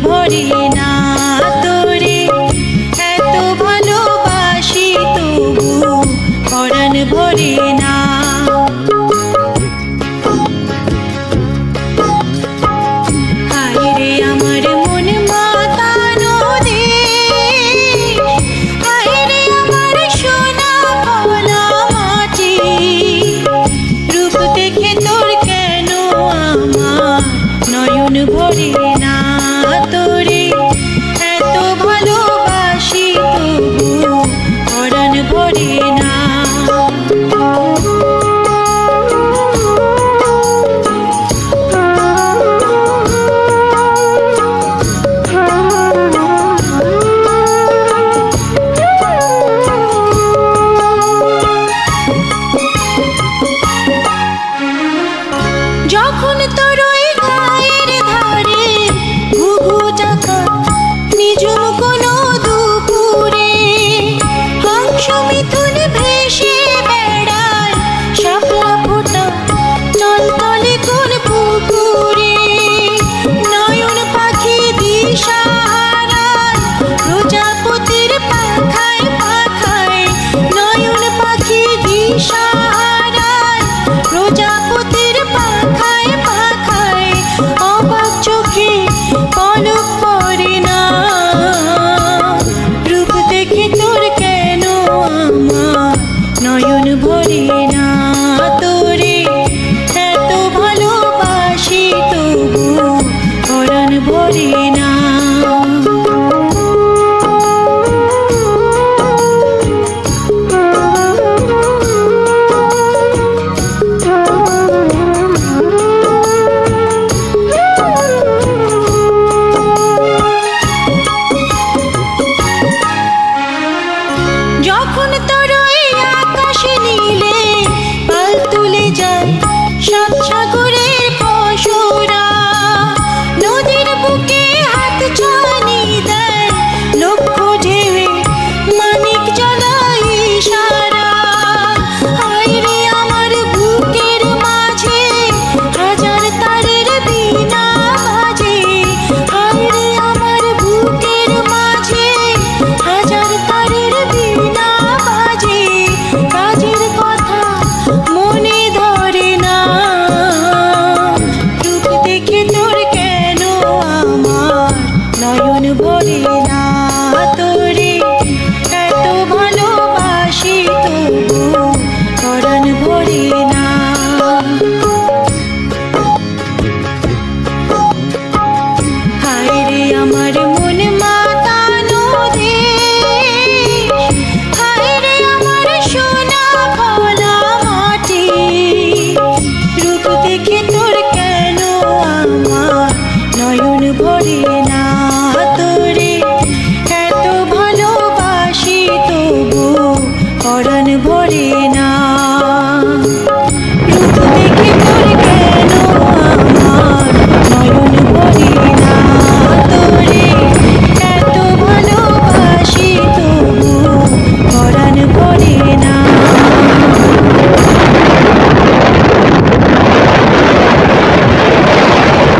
ভরে না তোরে, এত ভালোবাসি তবু পরাণ ভরে না। হায়রে আমার মন মাতানো দেশ, হায়রে আমার সোনা ভোলা মাটি, রূপ দেখে তোর কেন আমার নয়ন ভরে না তোরে, এত ভালোবাসি তবু পরাণ ভরে না। যখন তোর ওই গায়ের ধারে ঘুঘু ডাকা নিজুম কোনো দুপুরে, হংস মিথুন ভেসে বেড়ায় শাপলা ফোটা টলটলে কোন পুকুরে, নয়ন পাখি দিশা হারায় প্রজাপতির পাখায় পাখায়, নয়ন পাখি দিশা হারায় প্রজাপতির পাখায় পাখায়, অবাক চোখে পলক পড়ে না, রূপ দেখে তোর কেন আমার নয়ন ভরে না তোরে, এত ভালোবাসি তবু পরাণ ভরে না। যখন তোর ওই আকাশ নীলে পাল তুলে যায়